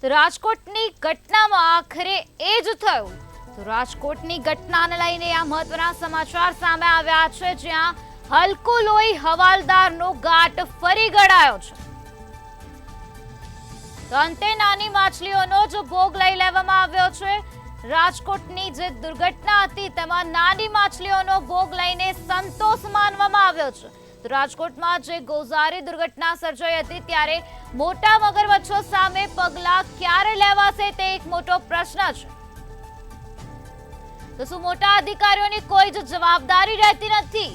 તો રાજકોટની ઘટનામાં આખરે એ જ થયું. તો રાજકોટની ઘટનાને લઈને આ મહત્વના સમાચાર સામે આવ્યા છે, જ્યાં હલકુ લોહી હવાલદારનો ઘાટ ફરી ગળાયો છે. તો અંતે નાની માછલીઓનો જ ભોગ લઈ લેવામાં આવ્યો છે. રાજકોટની જે દુર્ઘટના હતી તેમાં નાની માછલીઓનો ભોગ લઈને સંતોષ માનવામાં આવ્યો છે. તો રાજકોટમાં જે ગોઝારી દુર્ઘટના સર્જાઈ હતી ત્યારે મોટા મગરમચ્છો સામે પગલાં ક્યારે લેવાશે તે એક મોટો પ્રશ્ન છે. તો શું મોટા અધિકારીઓની કોઈ જ જવાબદારી રહેતી નથી?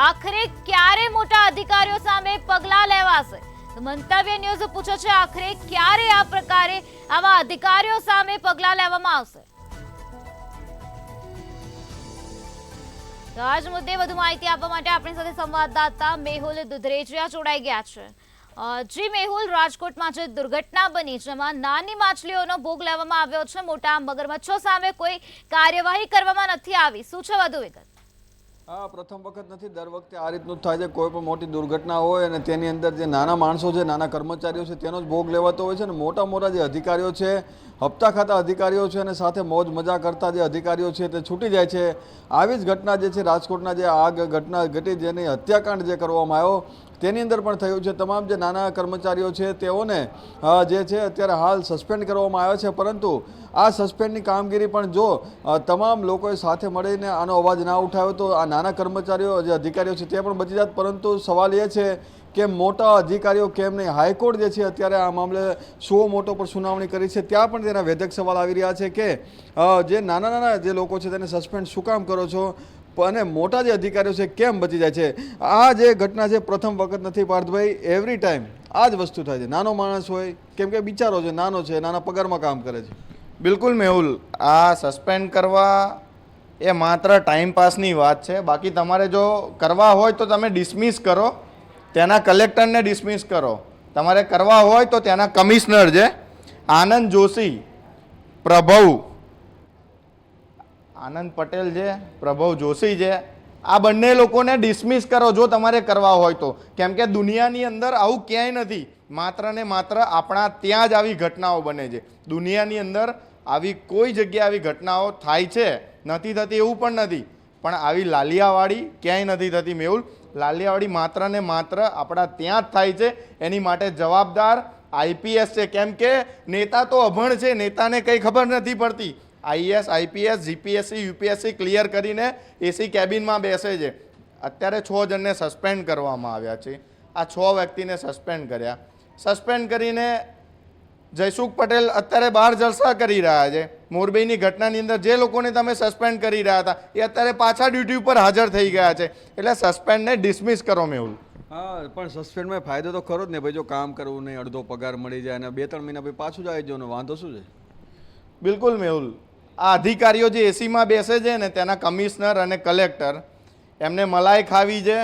આખરે ક્યારે મોટા અધિકારીઓ સામે પગલાં લેવાશે? તો મંતવ્ય ન્યૂઝ પૂછે છે, આખરે ક્યારે આ પ્રકારે આવા અધિકારીઓ સામે પગલાં લેવામાં આવશે? તો આજ મુદ્દે વધુ માહિતી આપવા માટે આપણી સાથે સંવાદદાતા મેહુલ દુધરેજિયા જોડાઈ ગયા છે. જી મેહુલ, રાજકોટમાં જે દુર્ઘટના બની જેમાં નાની માછલીઓનો ભોગ લેવામાં આવ્યો છે, મોટા મગરમચ્છો સામે કોઈ કાર્યવાહી કરવામાં નથી આવી, શું છે વધુ વિગત? હા, પ્રથમ વખત નથી, દર વખતે આ રીતનું થાય છે. કોઈ પણ મોટી દુર્ઘટના હોય અને તેની અંદર જે નાના માણસો છે, નાના કર્મચારીઓ છે, તેનો જ ભોગ લેવાતો હોય છે. અને મોટા મોટા જે અધિકારીઓ છે, હપ્તા ખાતા અધિકારીઓ છે અને સાથે મોજ મજા કરતા જે અધિકારીઓ છે તે છૂટી જાય છે. આવી જ ઘટના જે છે રાજકોટના જે આગ ઘટના ઘટી, જેની હત્યાકાંડ જે કરવામાં આવ્યો તેની અંદર પણ થયું છે. તમામ જે નાના કર્મચારીઓ છે તેઓને જે છે અત્યારે હાલ સસ્પેન્ડ કરવામાં આવ્યા છે. પરંતુ આ સસ્પેન્ડની કામગીરી પણ જો તમામ લોકોએ સાથે મળીને આનો અવાજ ના ઉઠાવ્યો તો આ નાના કર્મચારીઓ જે અધિકારીઓ છે તે પણ બચી જાત. પરંતુ સવાલ એ છે કે મોટા અધિકારીઓ કેમ નહીં? હાઈકોર્ટ જે છે અત્યારે આ મામલે સો મોટો પર સુનાવણી કરી છે, ત્યાં પણ તેના વેધક સવાલ આવી રહ્યા છે કે જે નાના નાના જે લોકો છે તેને સસ્પેન્ડ શું કામ કરો છો અને મોટા જે અધિકારીઓ છે કેમ બચી જાય છે? આ જે ઘટના છે પ્રથમ વખત નથી પાર્થભાઈ, એવરી ટાઈમ આ જ વસ્તુ થાય છે. નાનો માણસ હોય, કેમ કે બિચારો છે, નાનો છે, નાના પગારમાં કામ કરે છે. બિલકુલ મેહુલ, આ સસ્પેન્ડ કરવા એ માત્ર ટાઈમપાસની વાત છે. બાકી તમારે જો કરવા હોય તો તમે ડિસમિસ કરો, ત્યાંના કલેક્ટરને ડિસમિસ કરો. તમારે કરવા હોય તો ત્યાંના કમિશનર છે આનંદ જોશી, આનંદ પટેલ છે, પ્રભવ જોશી છે, આ બંને લોકોને ડિસમિસ કરો જો તમારે કરવા હોય તો. કેમ કે દુનિયાની અંદર આવું ક્યાંય નથી, માત્ર ને માત્ર આપણા ત્યાં જ આવી ઘટનાઓ બને છે. દુનિયાની અંદર આવી કોઈ જગ્યાએ આવી ઘટનાઓ થાય છે, નથી થતી એવું પણ નથી, પણ આવી લાલિયાવાડી ક્યાંય નથી થતી મેહુલ. લાલિયાવાડી માત્ર ને માત્ર આપણા ત્યાં જ થાય છે. એની માટે જવાબદાર આઈપીએસ છે. કેમ કે નેતા તો અભણ છે, નેતાને કંઈ ખબર નથી પડતી. IAS, IPS, GPSC, UPSC clear કરીને એસી કેબિનમાં બેસે છે. અત્યારે 6 જણને સસ્પેન્ડ કરવામાં આવ્યા છે. આ 6 વ્યક્તિને સસ્પેન્ડ કર્યા. સસ્પેન્ડ કરીને જયસુખ પટેલ અત્યારે બહાર જલસા કરી રહ્યા છે. મોરબીની ઘટનાની અંદર જે લોકોને તમે સસ્પેન્ડ કરી રહ્યા હતા એ અત્યારે પાછા ડ્યુટી ઉપર હાજર થઈ ગયા છે. એટલે સસ્પેન્ડને ડિસમિસ કરો મેહુલ. હા, પણ સસ્પેન્ડમાં ફાયદો તો ખરો જ ને ભાઈ. જો કામ કરવું નહીં, અડધો પગાર મળી જાય અને 2-3 મહિના પછી પાછું જ આવી જવાનું, વાંધો શું છે? બિલકુલ મેહુલ, આ અધિકારીઓ જે એસીમાં બેસે છે ને તેના કમિશનર અને કલેક્ટર, એમને મલાઈ ખાવી છે,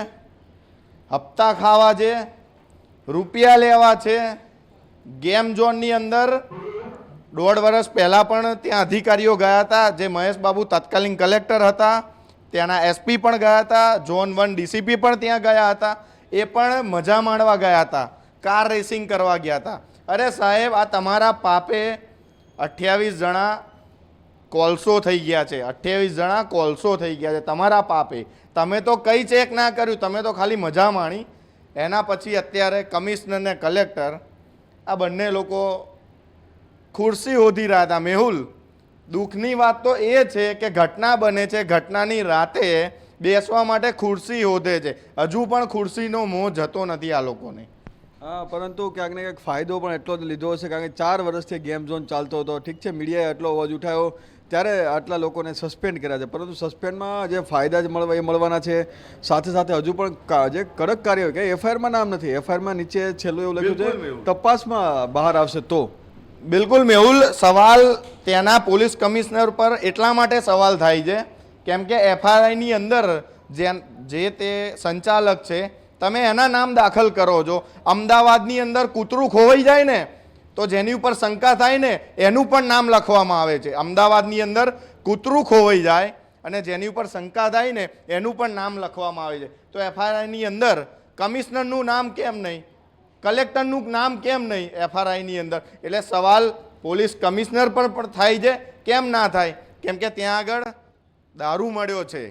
હપ્તા ખાવા છે, રૂપિયા લેવા છે. ગેમ ઝોનની અંદર 1.5 વર્ષ પહેલાં પણ ત્યાં અધિકારીઓ ગયા હતા. જે મહેશ બાબુ તત્કાલીન કલેક્ટર હતા, ત્યાંના એસપી પણ ગયા હતા, ઝોન 1 ડીસીપી પણ ત્યાં ગયા હતા. એ પણ મજા માણવા ગયા હતા, કાર રેસિંગ કરવા ગયા હતા. અરે સાહેબ, આ તમારા પાપે 28 જણા કોલસો થઈ ગયા છે. 28 જણા કોલસો થઈ ગયા છે તમારા પાપે. તમે તો કંઈ ચેક ના કર્યું, તમે તો ખાલી મજા માણી. એના પછી અત્યારે કમિશનર ને કલેક્ટર આ બંને લોકો ખુરશી હોધી રહ્યા હતા. મેહુલ, દુઃખની વાત તો એ છે કે ઘટના બને છે, ઘટનાની રાતે બેસવા માટે ખુરશી હોધે છે. હજુ પણ ખુરશીનો મોહ જતો નથી આ લોકોને. હા, પરંતુ ક્યાંક ને ક્યાંક ફાયદો પણ એટલો જ લીધો હશે, કારણ કે 4 વર્ષથી ગેમ ઝોન ચાલતો હતો. ઠીક છે, મીડિયાએ એટલો અવાજ ઉઠાવ્યો ત્યારે આટલા લોકોને સસ્પેન્ડ કર્યા છે. પરંતુ સસ્પેન્ડમાં જે ફાયદા એ મળવાના છે, સાથે સાથે હજુ પણ જે કડક કાર્ય હોય કે એફઆઈઆરમાં નામ નથી, એફઆઈઆરમાં નીચે છેલ્લું એવું લખ્યું છે તપાસમાં બહાર આવશે તો. બિલકુલ મેહુલ, સવાલ ત્યાંના પોલીસ કમિશનર પર એટલા માટે સવાલ થાય છે કેમ કે એફઆઈઆરની અંદર જે તે સંચાલક છે તમે એના નામ દાખલ કરો છો. અમદાવાદની અંદર કૂતરું ખોવાઈ જાય ને તો જેની ઉપર શંકા થાય ને એનું પણ નામ લખવામાં આવે છે. અમદાવાદની અંદર કૂતરું ખોવાઈ જાય અને જેની ઉપર શંકા થાય ને એનું પણ નામ લખવામાં આવે છે. તો એફઆઈઆરની અંદર કમિશનરનું નામ કેમ નહીં? કલેક્ટરનું નામ કેમ નહીં એફઆરઆઈની અંદર? એટલે સવાલ પોલીસ કમિશનર પર પણ થાય છે, કેમ ના થાય? કેમ કે ત્યાં આગળ દારૂ મળ્યો છે,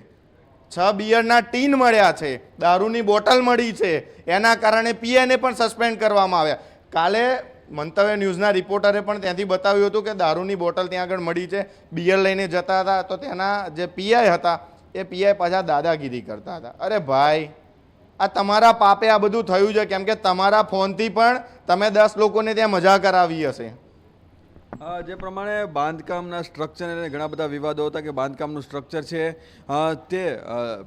6 બિયરના ટીન મળ્યા છે, દારૂની બોટલ મળી છે, એના કારણે પીએને પણ સસ્પેન્ડ કરવામાં આવ્યા. કાલે મંતવ્ય ન્યૂઝના રિપોર્ટરે પણ ત્યાંથી બતાવ્યું હતું કે દારૂની બોટલ ત્યાં આગળ મળી છે, બિયર લઈને જતા હતા તો તેના જે પીઆઈ હતા એ પીઆઈ પાછા દાદાગીરી કરતા હતા. અરે ભાઈ, આ તમારા પાપે આ બધું થયું છે, કેમ કે તમારા ફોનથી પણ તમે 10 લોકોને ત્યાં મજા કરાવી હશે. જે પ્રમાણે બાંધકામના સ્ટ્રક્ચર ઘણા બધા વિવાદો હતા કે બાંધકામનું સ્ટ્રક્ચર છે તે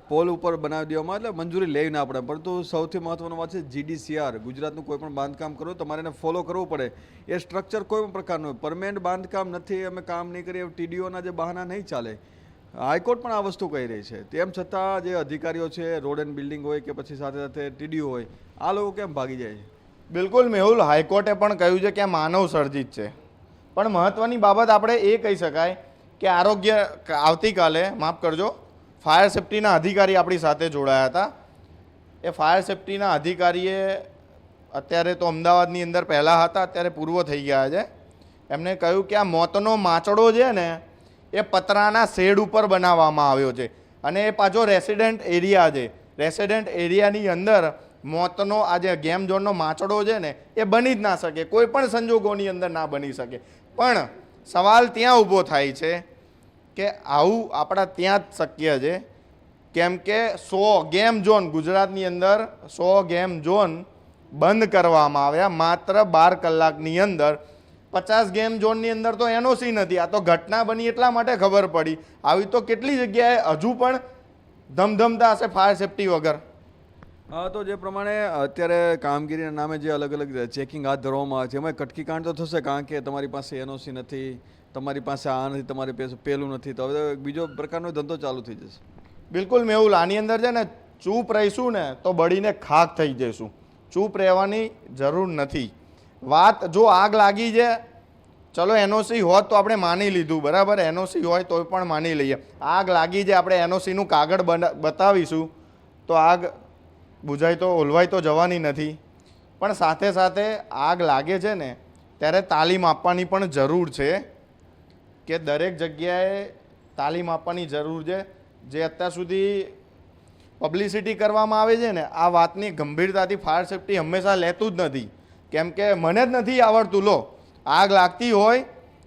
પોલ ઉપર બનાવી દેવામાં એટલે મંજૂરી લેવી ના પડે, પરંતુ સૌથી મહત્વની વાત છે GDCR. ગુજરાતનું કોઈ પણ બાંધકામ કરવું તમારે એને ફોલો કરવું પડે. એ સ્ટ્રક્ચર કોઈ પણ પ્રકારનું પરમેનન્ટ બાંધકામ નથી, અમે કામ નહીં કરીએ, TDOના જે બહાના નહીં ચાલે. હાઈકોર્ટ પણ આ વસ્તુ કહી રહી છે. તેમ છતાં જે અધિકારીઓ છે, રોડ એન્ડ બિલ્ડિંગ હોય કે પછી સાથે સાથે TDO હોય, આ લોકો કેમ ભાગી જાય છે? બિલકુલ મેહુલ, હાઈકોર્ટે પણ કહ્યું છે કે આ માનવ સર્જિત છે. પણ મહત્વની બાબત આપણે એ કહી શકાય કે આવતીકાલે માફ કરજો, ફાયર સેફ્ટીના અધિકારી આપણી સાથે જોડાયા હતા. એ ફાયર સેફ્ટીના અધિકારીએ અત્યારે તો અમદાવાદની અંદર પહેલાં હતા, અત્યારે પૂર્વ થઈ ગયા છે. એમને કહ્યું કે આ મોતનો માચડો છે ને એ પતરાના શેડ ઉપર બનાવવામાં આવ્યો છે અને એ પાછો રેસિડેન્ટ એરિયા છે. રેસિડેન્ટ એરિયાની અંદર મોતનો આ જે ગેમ ઝોનનો માચડો છે ને એ બની જ ના શકે, કોઈ પણ સંજોગોની અંદર ના બની શકે. પણ સવાલ ત્યાં ઊભો થાય છે કે આવું આપણા ત્યાં જ શક્ય છે, કેમ કે 100 ગેમ ઝોન ગુજરાતની અંદર 100 ગેમ ઝોન બંધ કરવામાં આવ્યા માત્ર 12 કલાકની અંદર. 50 ગેમ ઝોનની અંદર તો NOC નથી. આ તો ઘટના બની એટલા માટે ખબર પડી. આવી તો કેટલી જગ્યાએ હજુ પણ ધમધમતા હશે ફાયર સેફ્ટી વગર. તો જે પ્રમાણે અત્યારે કામગીરીના નામે જે અલગ અલગ ચેકિંગ હાથ ધરવામાં આવે છે એમાં કટકી કાંડ તો થશે, કારણ કે તમારી પાસે NOC નથી, તમારી પાસે આ નથી, તમારી પાસે પેલું નથી, તો હવે બીજો પ્રકારનો ધંધો ચાલુ થઈ જશે. બિલકુલ મેહુલ, આની અંદર છે ને ચૂપ રહીશું ને તો બળીને ખાક થઈ જઈશું. ચૂપ રહેવાની જરૂર નથી. વાત જો આગ લાગી છે, ચલો NOC હોત તો આપણે માની લીધું, બરાબર, NOC હોય તો પણ માની લઈએ. આગ લાગી છે, આપણે NOCનું કાગળ બતાવીશું તો આગ બુઝાઈ તો ઓલવાઈ તો જવાની નથી. પણ સાથે સાથે આગ લાગે છે ને ત્યારે તાલીમ આપવાની પણ જરૂર છે, કે દરેક જગ્યાએ તાલીમ આપવાની જરૂર છે. જે અત્યાર સુધી પબ્લિસિટી કરવામાં આવે છે ને આ વાતની ગંભીરતાથી ફાયર સેફ્ટી હંમેશા લેતું જ નથી. કેમ કે મને જ નથી આવડતું, લો આગ લાગતી હોય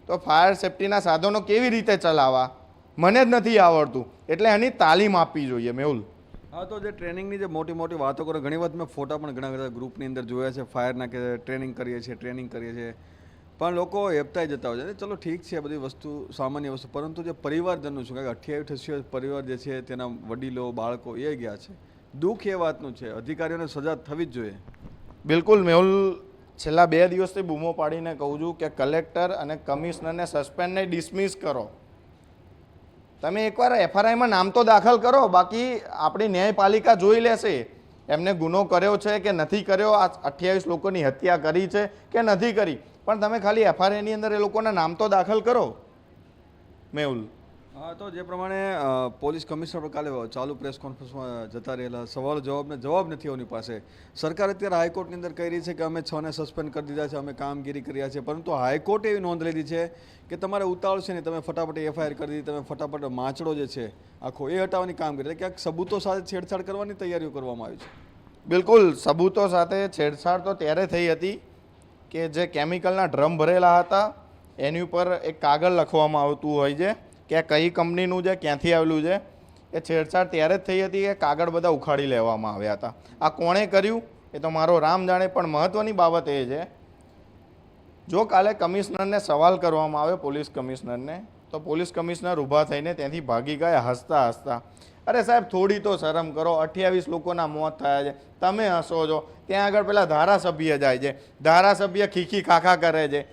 તો ફાયર સેફ્ટીના સાધનો કેવી રીતે ચલાવવા, મને જ નથી આવડતું, એટલે એની તાલીમ આપવી જોઈએ મેહુલ. તો જે ટ્રેનિંગની જે મોટી મોટી વાતો કરો, ઘણી વખત મેં ફોટા પણ ઘણા બધા ગ્રુપની અંદર જોયા છે ફાયરના, કે ટ્રેનિંગ કરીએ છીએ, પણ લોકો હેપતાઈ જતા હોય છે. ચલો ઠીક છે, બધી વસ્તુ સામાન્ય વસ્તુ, પરંતુ જે પરિવારજનનું છે, કારણ કે 28 પરિવાર જે છે તેના વડીલો બાળકો એ ગયા છે, દુઃખ એ વાતનું છે. અધિકારીઓને સજા થવી જ જોઈએ. બિલકુલ મેહુલ, છેલ્લા 2 દિવસથી બૂમો પાડીને કહું છું કે કલેક્ટર અને કમિશનરને સસ્પેન્ડને ડિસમિસ કરો. તમે એકવાર FRIમાં નામ તો દાખલ કરો, બાકી આપણી ન્યાયપાલિકા જોઈ લેશે એમને ગુનો કર્યો છે કે નથી કર્યો, આ 28 લોકોની હત્યા કરી છે કે નથી કરી. પણ તમે ખાલી FRIની અંદર એ લોકોના નામ તો દાખલ કરો મેહુલ. તો જે પ્રમાણે પોલીસ કમિશનર પર કાલે ચાલુ પ્રેસ કોન્ફરન્સમાં જતા રહેલા, સવાલ જવાબ નથી એની પાસે. સરકાર અત્યારે હાઈકોર્ટની અંદર કહી રહી છે કે અમે 6 ને સસ્પેન્ડ કરી દીધા છે, અમે કામગીરી કર્યા છે, પરંતુ હાઈકોર્ટે એવી નોંધ લીધી છે કે તમારે ઉતાવળ છે ને, તમે ફટાફટ FIR કરી દીધી, તમે ફટાફટ માચડો જે છે આખો એ હટાવવાની કામગીરી, એટલે ક્યાંક સબૂતો સાથે છેડછાડ કરવાની તૈયારીઓ કરવામાં આવી છે. બિલકુલ, સબૂતો સાથે છેડછાડ તો ત્યારે થઈ હતી કે જે કેમિકલના ડ્રમ ભરેલા હતા એની ઉપર એક કાગળ લખવામાં આવતું હોય છે કે કઈ કંપનીનું છે, ક્યાંથી આવેલું છે. એ છેડછાડ ત્યારે જ થઈ હતી કે કાગળ બધા ઉખાડી લેવામાં આવ્યા હતા. આ કોણે કર્યું એ તો મારો રામ જાણે. પણ મહત્ત્વની બાબત એ છે, જો કાલે કમિશનરને સવાલ કરવામાં આવે, પોલીસ કમિશનરને, તો પોલીસ કમિશનર ઊભા થઈને ત્યાંથી ભાગી ગયા હસતા હસતા. અરે સાહેબ, થોડી તો શરમ કરો, 28 લોકોના મોત થયા છે, તમે હસો છો. ત્યાં આગળ પેલા ધારાસભ્ય જાય છે, ધારાસભ્ય ખીખી ખાખા કરે છે,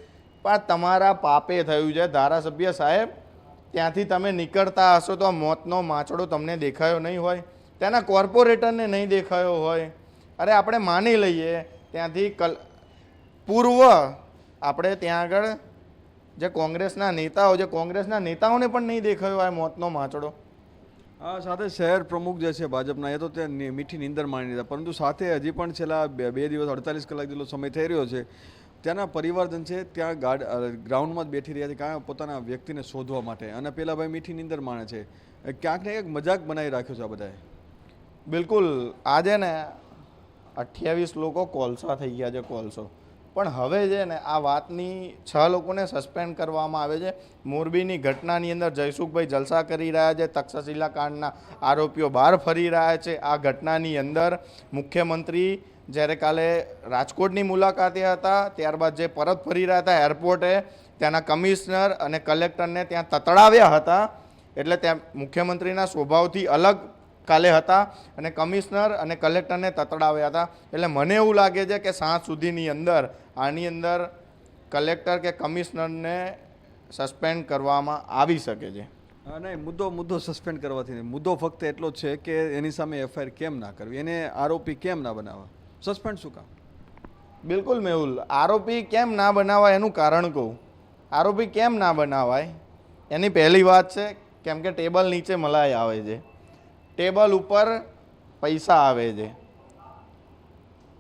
પણ તમારા પાપે થયું છે ધારાસભ્ય સાહેબ. ત્યાંથી તમે નીકળતા હશો તો આ મોતનો માચડો તમને દેખાયો નહીં હોય, ત્યાંના કોર્પોરેટરને નહીં દેખાયો હોય. અરે આપણે માની લઈએ ત્યાંથી પૂર્વ આપણે ત્યાં આગળ જે કોંગ્રેસના નેતાઓ, જે કોંગ્રેસના નેતાઓને પણ નહીં દેખાયો આ મોતનો માચડો. આ સાથે શહેર પ્રમુખ જે છે ભાજપના એ તો તે મીઠી નીંદર માણી લીધા, પરંતુ સાથે હજી પણ છેલ્લા બે દિવસ 48 કલાક જેટલો સમય થઈ રહ્યો છે. ત્યાંના પરિવારજન છે ત્યાં ગ્રાઉન્ડમાં જ બેઠી રહ્યા છે કારણ પોતાના વ્યક્તિને શોધવા માટે, અને પેલા ભાઈ મીઠી નીંદર માણે છે. ક્યાંક ને ક્યાંક મજાક બનાવી રાખ્યો છે આ બધાએ. બિલકુલ, આજે ને 28 લોકો કોલસા થઈ ગયા છે, કોલસો. પણ હવે છે ને આ વાતની 6 લોકોને સસ્પેન્ડ કરવામાં આવે છે. મોરબીની ઘટનાની અંદર જયસુખભાઈ જલસા કરી રહ્યા છે, તક્ષશિલા કાંડના આરોપીઓ બહાર ફરી રહ્યા છે. આ ઘટનાની અંદર મુખ્યમંત્રી જ્યારે કાલે રાજકોટની મુલાકાતે હતા, ત્યારબાદ જે પરત ફરી રહ્યા હતા એરપોર્ટે, ત્યાંના કમિશનર અને કલેક્ટરને ત્યાં તતડાવ્યા હતા. એટલે ત્યાં મુખ્યમંત્રીના સ્વભાવથી અલગ કાલે હતા અને કમિશનર અને કલેક્ટરને તતડાવ્યા હતા. એટલે મને એવું લાગે છે કે સાંજ સુધીની અંદર આની અંદર કલેક્ટર કે કમિશનરને સસ્પેન્ડ કરવામાં આવી શકે છે. નહીં, મુદ્દો સસ્પેન્ડ કરવાથી નહીં. મુદ્દો ફક્ત એટલો જ છે કે એની સામે એફઆઈઆર કેમ ના કરવી, એને આરોપી કેમ ના બનાવવા, સસ્પેન્ડ શું કામ? બિલકુલ મેહુલ, આરોપી કેમ ના બનાવાય એનું કારણ કહું. આરોપી કેમ ના બનાવાય એની પહેલી વાત છે કેમ કે ટેબલ નીચે મલાઈ આવે છે, ટેબલ ઉપર પૈસા આવે છે.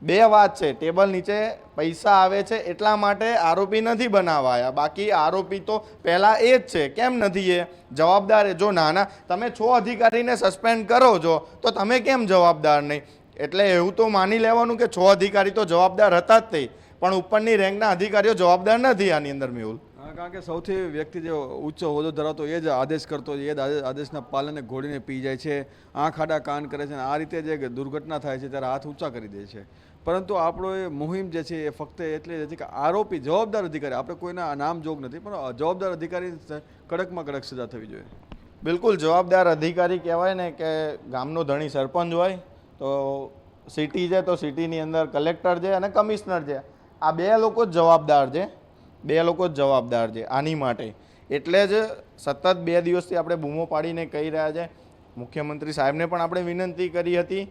બે વાત છે, ટેબલ નીચે પૈસા આવે છે એટલા માટે આરોપી નથી બનાવાયા. બાકી આરોપી તો પહેલાં એ જ છે. કેમ નથી એ જવાબદાર? જો નાના તમે 6 અધિકારીને સસ્પેન્ડ કરો છો તો તમે કેમ જવાબદાર નહીં? એટલે એવું તો માની લેવાનું કે 6 અધિકારી તો જવાબદાર હતા જ તે, પણ ઉપરની રેન્કના અધિકારીઓ જવાબદાર નથી આની અંદર મેહુલ. કારણ કે સૌથી વ્યક્તિ જે ઉચ્ચ હોદ્દો ધરાવતો એ જ આદેશ કરતો, એ જ આદેશના પાલને ઘોડીને પી જાય છે, આંખ આડા કાન કરે છે, અને આ રીતે જે દુર્ઘટના થાય છે ત્યારે હાથ ઊંચા કરી દે છે. પરંતુ આપણો એ મુહિમ જે છે એ ફક્ત એટલે જ હતી કે આરોપી જવાબદાર અધિકારી, આપણે કોઈના નામ જોગ નથી, પણ જવાબદાર અધિકારી કડકમાં કડક સજા થવી જોઈએ. બિલકુલ, જવાબદાર અધિકારી કહેવાય ને કે ગામનો ધણી સરપંચ હોય, તો સિટી છે તો સિટીની અંદર કલેક્ટર છે અને કમિશનર છે. આ 2 લોકો જ જવાબદાર છે, 2 લોકો જ જવાબદાર છે આની માટે. એટલે જ સતત 2 દિવસથી આપણે બૂમો પાડીને કહી રહ્યા છે. મુખ્યમંત્રી સાહેબને પણ આપણે વિનંતી કરી હતી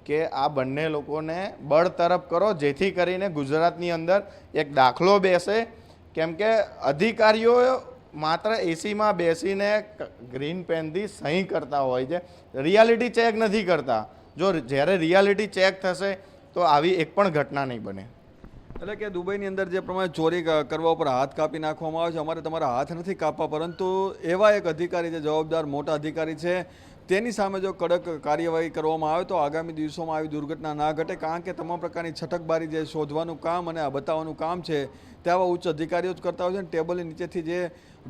કે આ બંને લોકોને બળતરફ કરો, જેથી કરીને ગુજરાતની અંદર એક દાખલો બેસે. કેમ કે અધિકારીઓ માત્ર એસીમાં બેસીને ગ્રીન પેનથી સહી કરતા હોય છે, રિયાલિટી ચેક નથી કરતા. જો જ્યારે રિયાલિટી ચેક થશે તો આવી એક પણ ઘટના નહીં બને. એટલે કે દુબઈની અંદર જે પ્રમાણે ચોરી કરવા ઉપર હાથ કાપી નાખવામાં આવે છે, અમારે તમારા હાથ નથી કાપવા, પરંતુ એવા એક અધિકારી જે જવાબદાર મોટા અધિકારી છે તેની સામે જો કડક કાર્યવાહી કરવામાં આવે તો આગામી દિવસોમાં આવી દુર્ઘટના ના ઘટે. કારણ કે તમામ પ્રકારની છટકબારી જે શોધવાનું કામ અને આ બતાવવાનું કામ છે તે આવા ઉચ્ચ અધિકારીઓ જ કરતા હોય છે. ટેબલની નીચેથી જે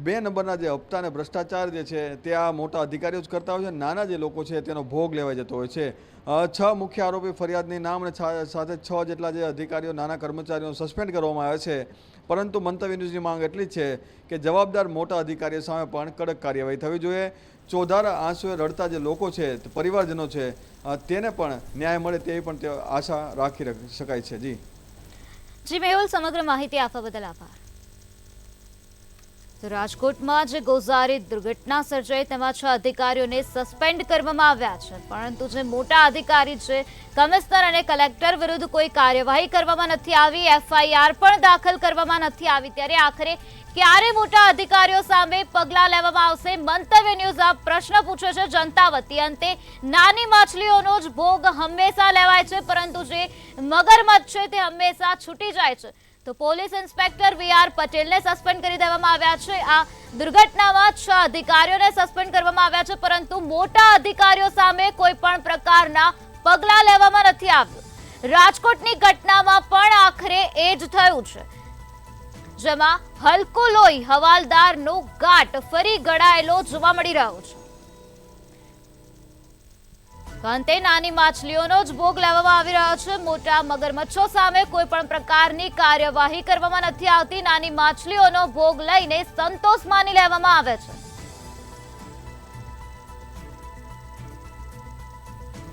2 નંબરના જે હપ્તા અને ભ્રષ્ટાચાર જે છે તે આ મોટા અધિકારીઓ જ કરતા હોય છે. નાના જે લોકો છે તેનો ભોગ લેવાઈ જતો હોય છે. 6 મુખ્ય આરોપી ફરિયાદની નામ અને સાથે 6 જેટલા જે અધિકારીઓ નાના કર્મચારીઓ સસ્પેન્ડ કરવામાં આવે છે. પરંતુ મંતવ્ય ન્યૂઝની માંગ એટલી જ છે કે જવાબદાર મોટા અધિકારીઓ સામે પણ કડક કાર્યવાહી થવી જોઈએ. ચોધાર આંસુએ રડતા જે લોકો છે, પરિવારજનો છે, તેને પણ ન્યાય મળે તેવી પણ આશા રાખી શકાય છે. જી મેહુલ, સમગ્ર માહિતી આપવા બદલ આભાર. તો રાજકોટમાં જે ગોઝારી દુર્ઘટના સર્જાઈ તેમાં 6 અધિકારીઓને સસ્પેન્ડ કરવામાં આવ્યા છે, પરંતુ જે મોટા અધિકારી છે કમિશનર અને કલેક્ટર વિરુદ્ધ કોઈ કાર્યવાહી કરવામાં નથી આવી, એફઆઈઆર પણ દાખલ કરવામાં નથી આવી. ત્યારે આખરે ક્યારે મોટા અધિકારીઓ સામે પગલાં લેવામાં આવશે? મંતવ્ય ન્યૂઝ આ પ્રશ્ન પૂછે છે જનતા વતી. અંતે નાની માછલીઓનો જ ભોગ હંમેશા લેવાય છે, પરંતુ જે મગરમચ્છ છે તે હંમેશા છૂટી જાય છે. તો પોલીસ ઇન્સ્પેક્ટર વીઆર પટેલને સસ્પેન્ડ કરી દેવામાં આવ્યા છે. આ દુર્ઘટનામાં 6 અધિકારીઓને સસ્પેન્ડ કરવામાં આવ્યા છે, પરંતુ મોટા અધિકારીઓ સામે કોઈ પણ પ્રકારના પગલાં લેવામાં નથી આવ્યું. રાજકોટની ઘટનામાં પણ આખરે એ જ થયું છે, જેમાં હલકું લોહી હવાલદારનો ઘાટ ફરી ગળાયેલો જોવા મળી રહ્યો છે. અંતે નાની માછલીઓનો જ ભોગ લેવામાં આવી રહ્યો છે. મોટા મગરમચ્છો સામે કોઈ પણ પ્રકારની કાર્યવાહી કરવામાં નથી આવતી. નાની માછલીઓનો ભોગ લઈને સંતોષ માની લેવામાં આવે છે.